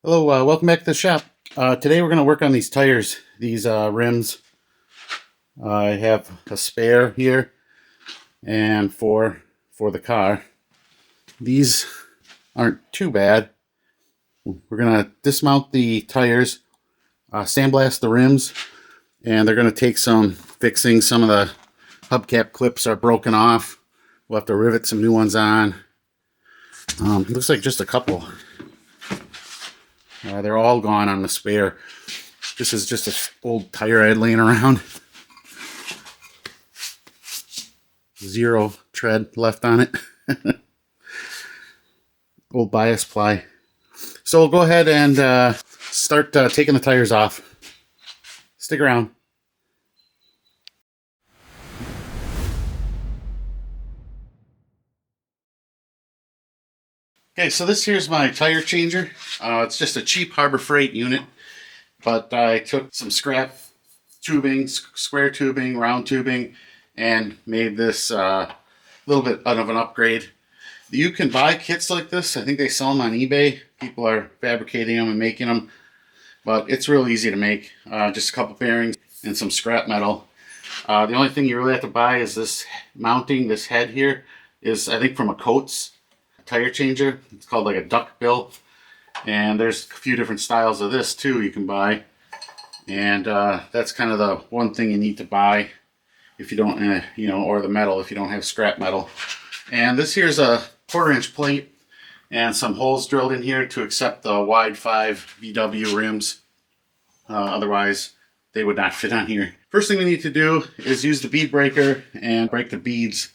Hello, welcome back to the shop. Today we're going to work on these tires, these rims. I have a spare here and for the car. These aren't too bad. We're going to dismount the tires, sandblast the rims, and they're going to take some fixing. Some of the hubcap clips are broken off. We'll have to rivet some new ones on. It looks like just a couple. They're all gone on the spare. This is just an old tire I had laying around. Zero tread left on it. Old bias ply. So we'll go ahead and start taking the tires off. Stick around. Okay, so this here's my tire changer. It's just a cheap Harbor Freight unit, but I took some scrap tubing, square tubing, round tubing, and made this little bit of an upgrade. You can buy kits like this. I think they sell them on eBay. People are fabricating them and making them, but it's real easy to make. Just a couple bearings and some scrap metal. The only thing you really have to buy is this mounting. This head here is, I think, from a Coates tire changer. It's called like a duck bill, and there's a few different styles of this too you can buy, and that's kind of the one thing you need to buy if you don't or the metal if you don't have scrap metal. And this here's a 1/4-inch plate and some holes drilled in here to accept the wide 5 VW rims. Otherwise they would not fit on here. First thing we need to do is use the bead breaker and break the beads.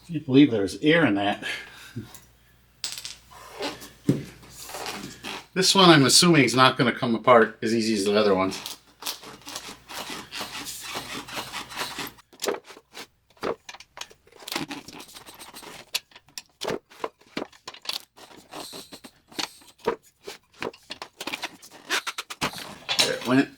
I can't believe there's air in that. This one I'm assuming is not going to come apart as easy as the other ones. There it went.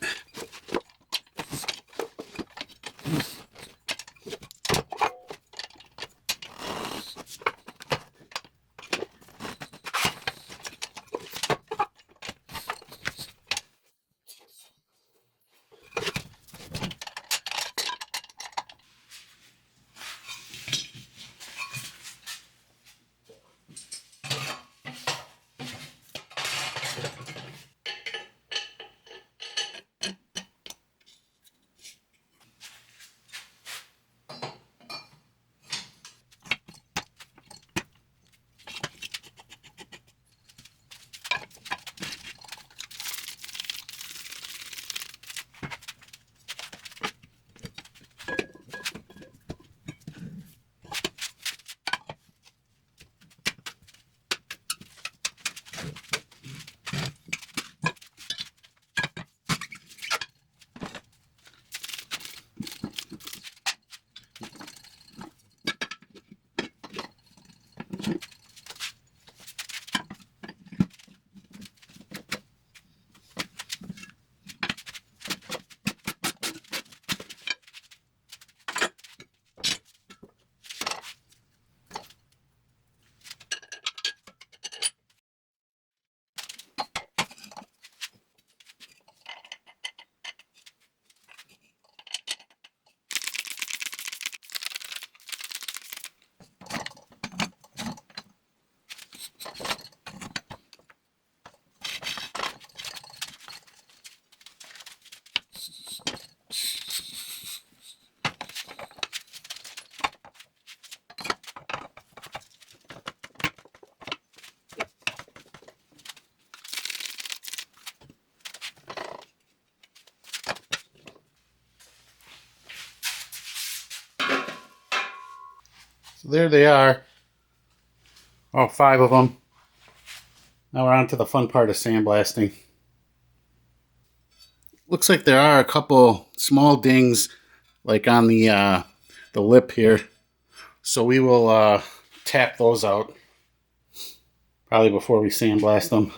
So there they are. All 5 of them. Now we're on to the fun part of sandblasting. Looks like there are a couple small dings like on the lip here. So we will tap those out probably before we sandblast them.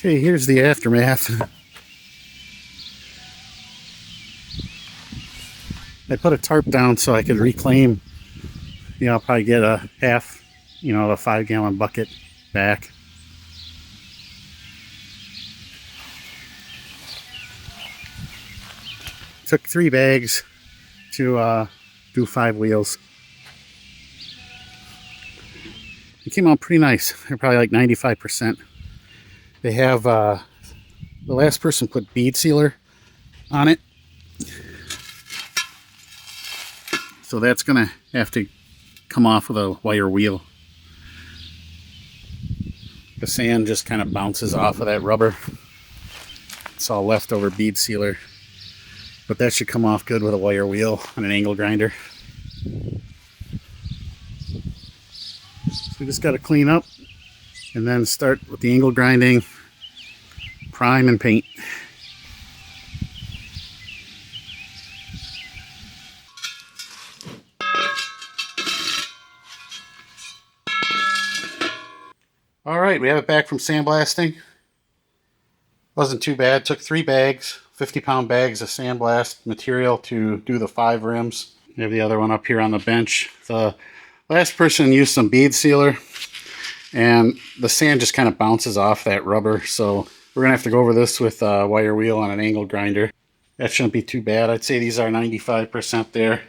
Okay, here's the aftermath. I put a tarp down so I could reclaim, I'll probably get a half, a 5-gallon bucket back. Took 3 bags to do 5 wheels. It came out pretty nice. They're probably like 95%. They have, the last person put bead sealer on it. So that's going to have to come off with a wire wheel. The sand just kind of bounces off of that rubber. It's all leftover bead sealer. But that should come off good with a wire wheel and an angle grinder. So we just got to clean up and then start with the angle grinding, prime, and paint. All right, we have it back from sandblasting. Wasn't too bad. Took 3 bags, 50-pound bags of sandblast material to do the 5 rims. We have the other one up here on the bench. The last person used some bead sealer, and the sand just kind of bounces off that rubber. So we're gonna have to go over this with a wire wheel and an angle grinder. That shouldn't be too bad. I'd say these are 95% there.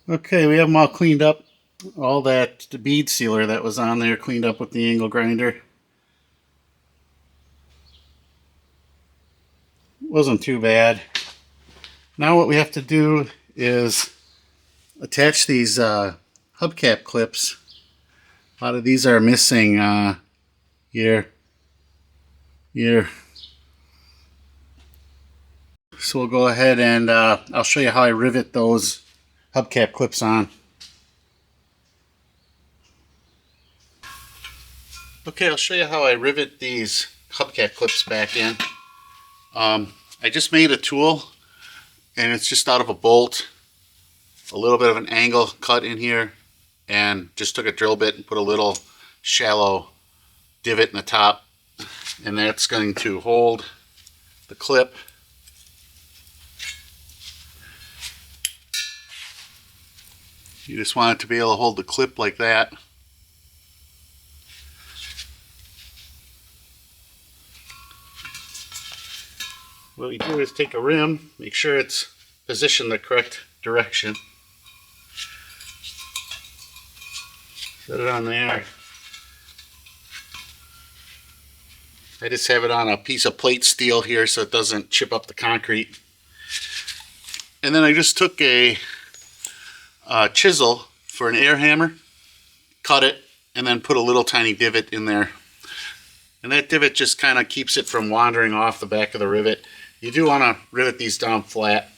Okay, we have them all cleaned up. All that bead sealer that was on there cleaned up with the angle grinder. Wasn't too bad. Now what we have to do is attach these hubcap clips. A lot of these are missing here. So we'll go ahead and I'll show you how I rivet those hubcap clips on. Okay, I'll show you how I rivet these hubcap clips back in. I just made a tool, and it's just out of a bolt, a little bit of an angle cut in here, and just took a drill bit and put a little shallow divot in the top, and that's going to hold the clip. You just want it to be able to hold the clip like that. What we do is take a rim, make sure it's positioned the correct direction. Set it on there. I just have it on a piece of plate steel here so it doesn't chip up the concrete. And then I just took a chisel for an air hammer, cut it, and then put a little tiny divot in there. And that divot just kind of keeps it from wandering off the back of the rivet. You do want to rivet these down flat.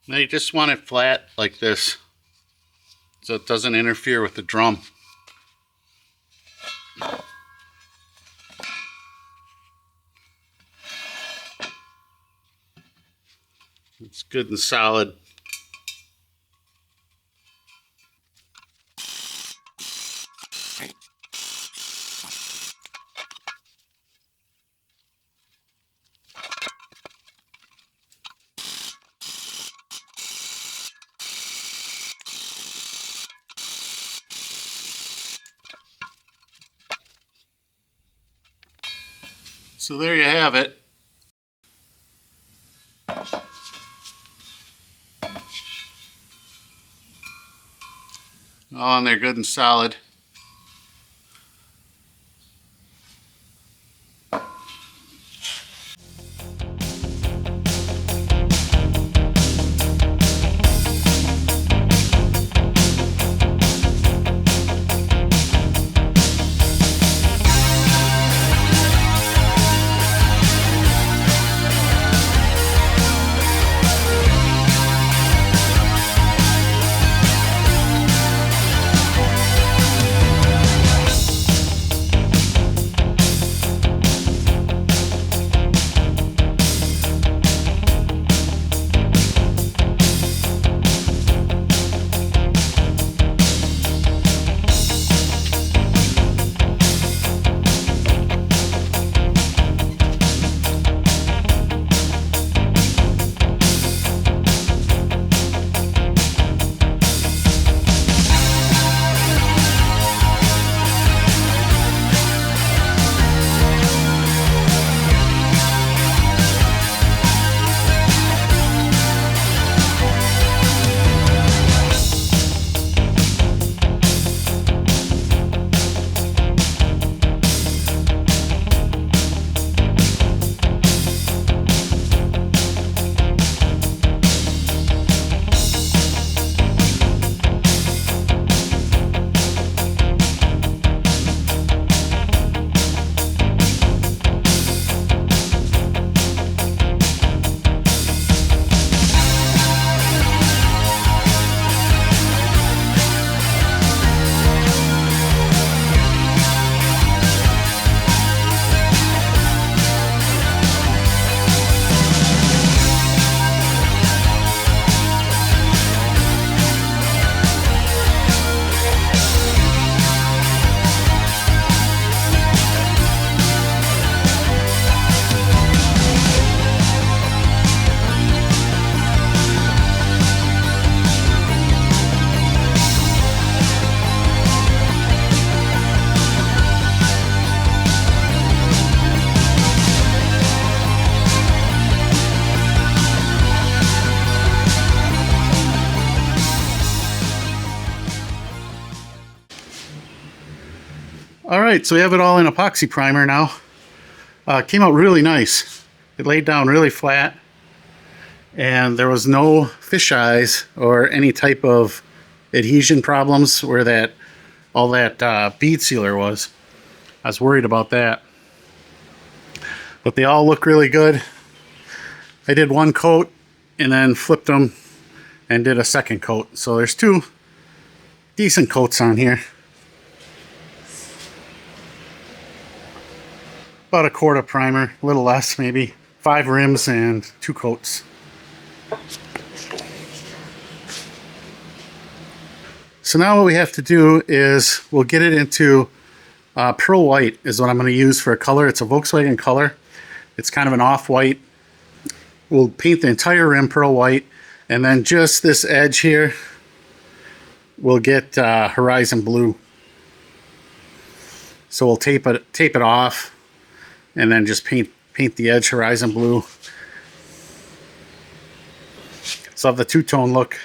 Now you just want it flat like this so it doesn't interfere with the drum. It's good and solid. So there you have it. All in there good and solid. Alright, so we have it all in epoxy primer now. It came out really nice. It laid down really flat, and there was no fish eyes or any type of adhesion problems where that all that bead sealer was. I was worried about that. But they all look really good. I did one coat and then flipped them and did a second coat. So there's two decent coats on here. About a quart of primer, a little less maybe. 5 rims and 2 coats. So now what we have to do is we'll get it into pearl white is what I'm going to use for a color. It's a Volkswagen color. It's kind of an off-white. We'll paint the entire rim pearl white, And then just this edge here will get horizon blue. So we'll tape it off and then just paint the edge horizon blue. So have the two-tone look.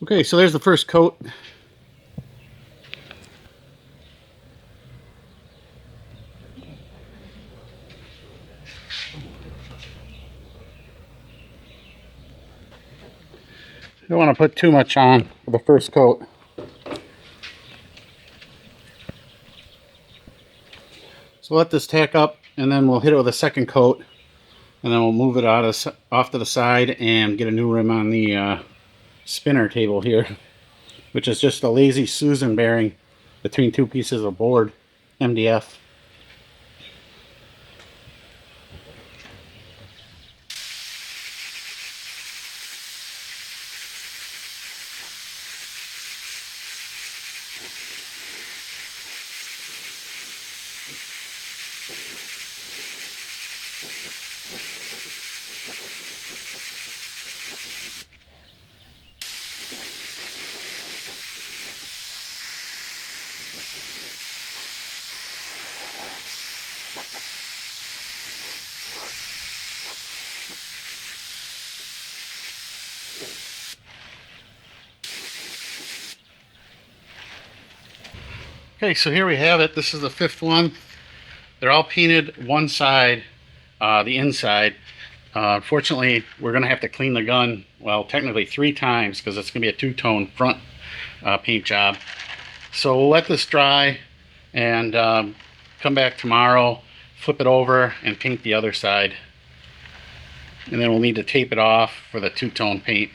Okay, so there's the first coat. Don't want to put too much on for the first coat. So let this tack up, and then we'll hit it with a second coat, and then we'll move it off to the side and get a new rim on the spinner table here, which is just a lazy Susan bearing between two pieces of board, MDF. Okay, so here we have it. This is the fifth one. They're all painted one side, the inside. Unfortunately, we're going to have to clean the gun, well, technically 3 times, because it's going to be a two-tone front paint job. So we'll let this dry and come back tomorrow, flip it over, and paint the other side. And then we'll need to tape it off for the two-tone paint.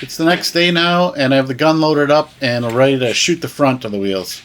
It's the next day now, and I have the gun loaded up and I'm ready to shoot the front of the wheels.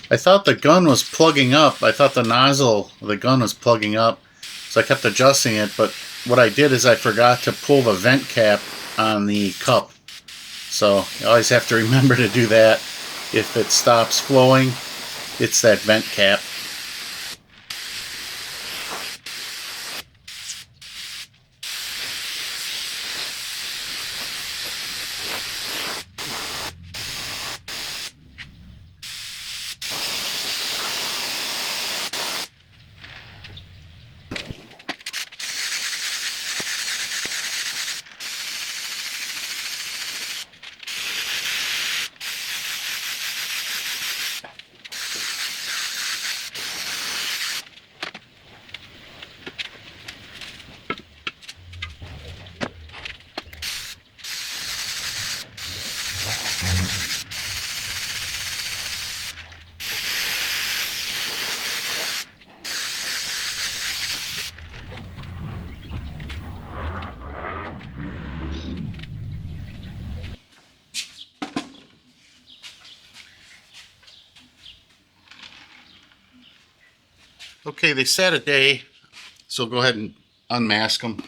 I thought the gun was plugging up. I thought the nozzle of the gun was plugging up, so I kept adjusting it, but what I did is I forgot to pull the vent cap on the cup. So you always have to remember to do that. If it stops flowing, it's that vent cap. Okay, they sat a day, so go ahead and unmask them.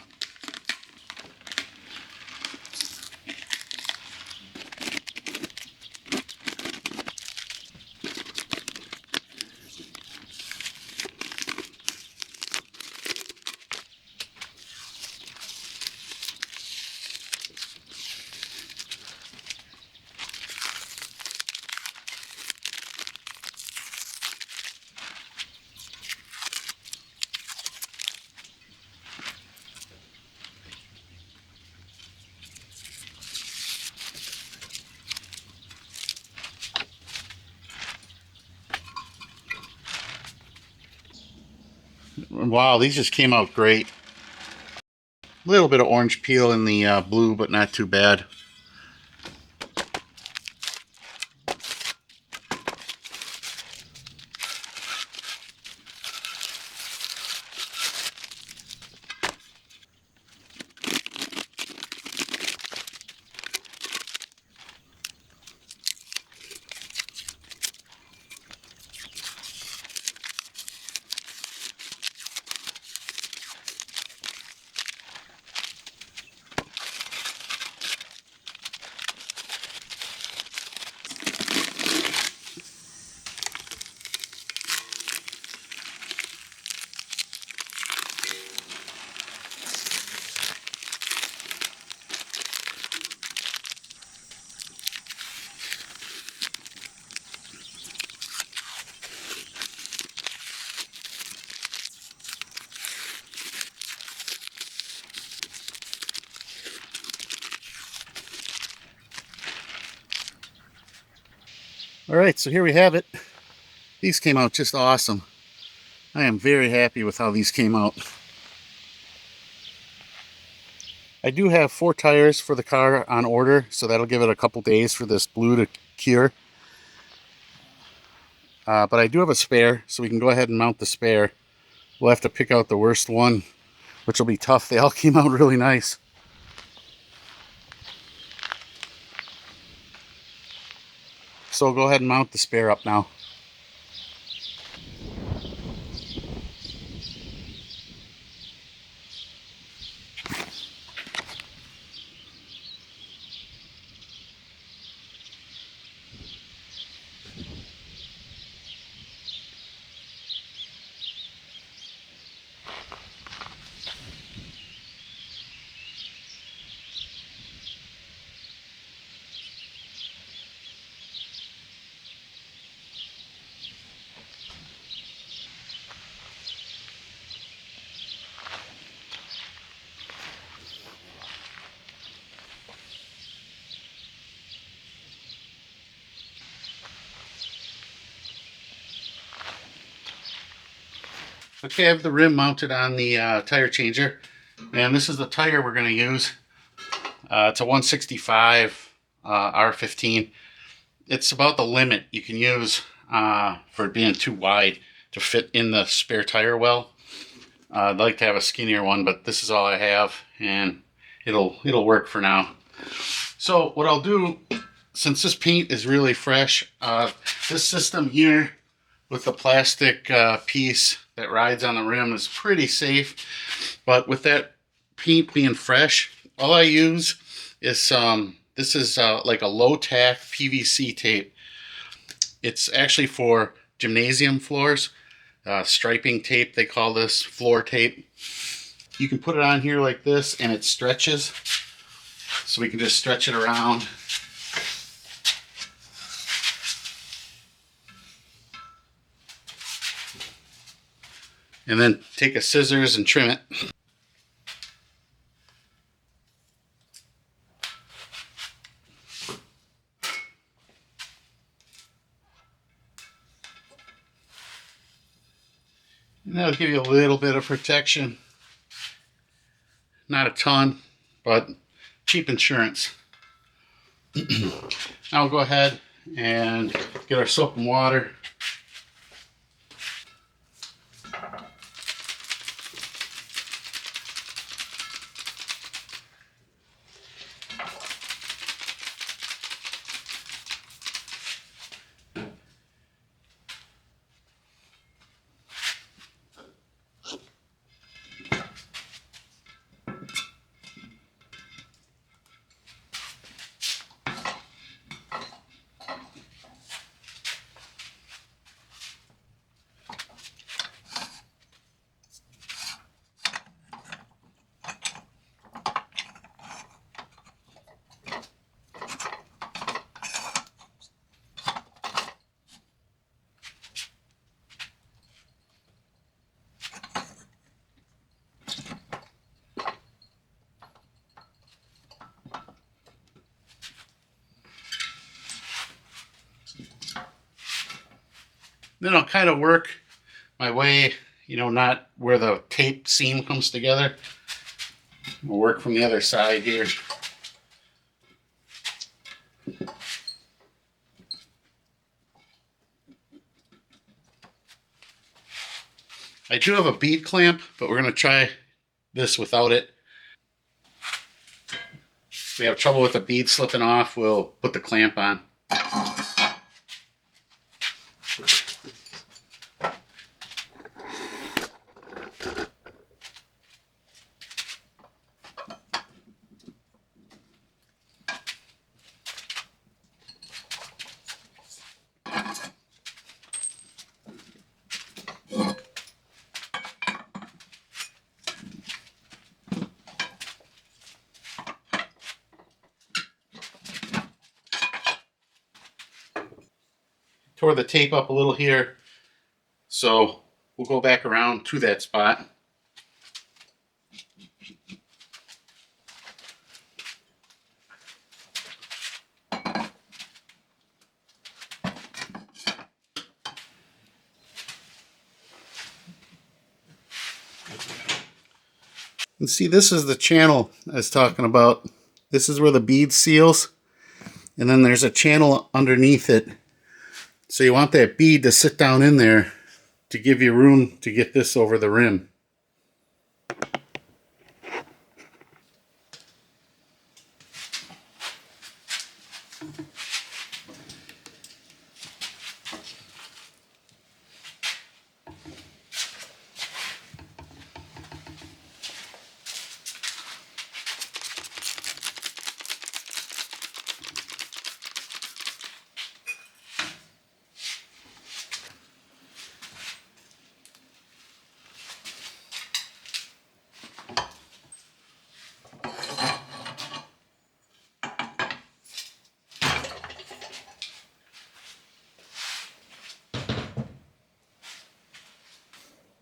Wow, these just came out great. A little bit of orange peel in the blue, but not too bad. All right, so here we have it. These came out just awesome. I am very happy with how these came out. I do have 4 tires for the car on order, so that'll give it a couple days for this blue to cure. But I do have a spare, so we can go ahead and mount the spare. We'll have to pick out the worst one, which will be tough. They all came out really nice. So we'll go ahead and mount the spare up now. Okay, I have the rim mounted on the tire changer, and this is the tire we're going to use. It's a 165 R15. It's about the limit you can use for it being too wide to fit in the spare tire well. I'd like to have a skinnier one, but this is all I have, and it'll work for now. So what I'll do, since this paint is really fresh, this system here with the plastic piece that rides on the rim is pretty safe. But with that paint being fresh, all I use is this is like a low-tack PVC tape. It's actually for gymnasium floors. Striping tape, they call this, floor tape. You can put it on here like this and it stretches. So we can just stretch it around. And then take a scissors and trim it. And that'll give you a little bit of protection. Not a ton, but cheap insurance. Now we'll go ahead and get our soap and water. Then I'll kind of work my way, you know, not where the tape seam comes together. We'll work from the other side here. I do have a bead clamp, but we're going to try this without it. If we have trouble with the bead slipping off, we'll put the clamp on. Tore the tape up a little here, so we'll go back around to that spot. And see, this is the channel I was talking about. This is where the bead seals, and then there's a channel underneath it. So you want that bead to sit down in there to give you room to get this over the rim.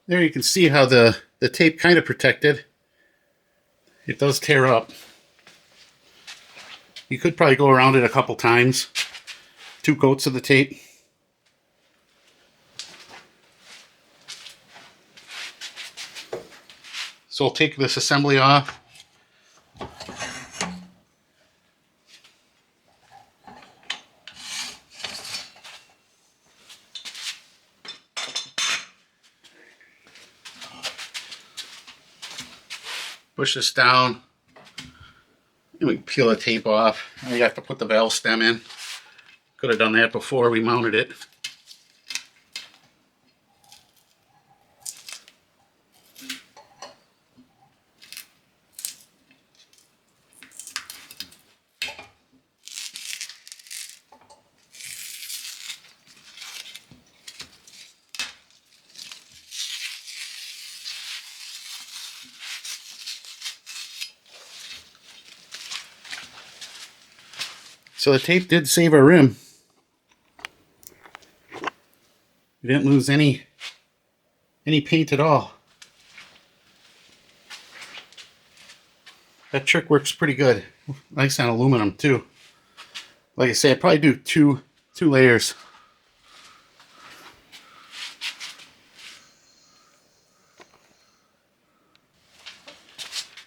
There you can see how the tape kind of protected. It does tear up. You could probably go around it a couple times. 2 coats of the tape. So we'll take this assembly off. Push this down, and we can peel the tape off. Now you have to put the valve stem in. Could have done that before we mounted it. So the tape did save our rim. We didn't lose any paint at all. That trick works pretty good. Nice on aluminum too. Like I say, I'd probably do two layers.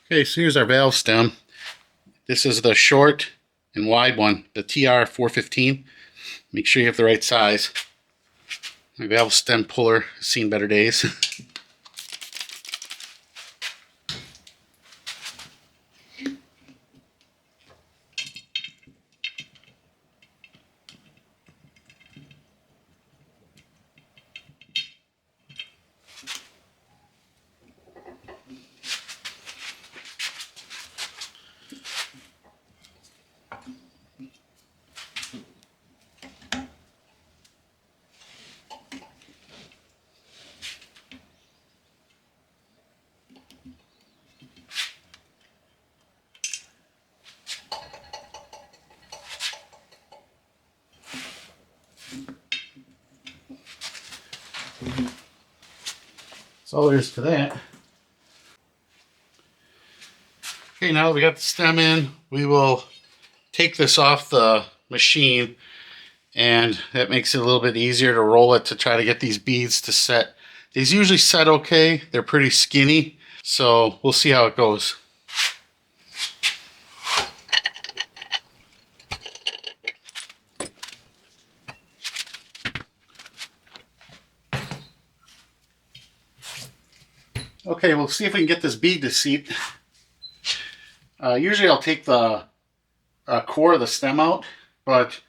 Okay, so here's our valve stem. This is the short and wide one, the TR 415. Make sure you have the right size. My valve stem puller has seen better days. That's all there is to that. Okay, now that we got the stem in, we will take this off the machine, and that makes it a little bit easier to roll it to try to get these beads to set. These usually set okay. They're pretty skinny, so we'll see how it goes. Okay, we'll see if we can get this bead to seat. Usually I'll take the core of the stem out, but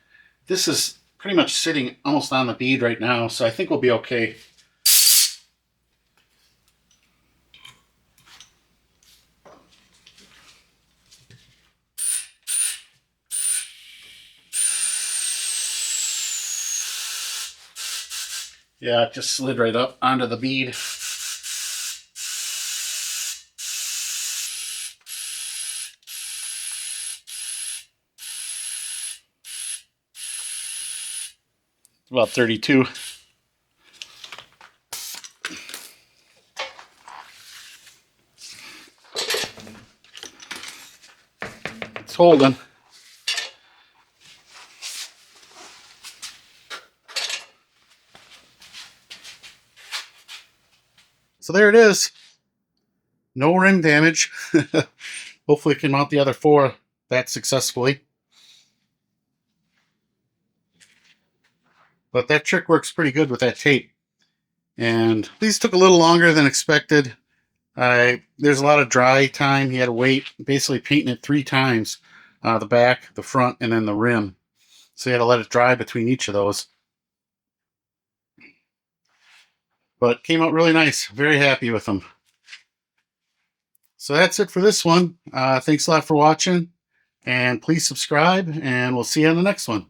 this is pretty much sitting almost on the bead right now, so I think we'll be okay. Yeah, it just slid right up onto the bead. About 32. It's holding. So there it is. No rim damage. Hopefully we can mount the other four that successfully. But that trick works pretty good with that tape. And these took a little longer than expected. There's a lot of dry time. He had to wait, basically painting it 3 times. The back, the front, and then the rim. So you had to let it dry between each of those. But came out really nice. Very happy with them. So that's it for this one. Thanks a lot for watching. And please subscribe, and we'll see you on the next one.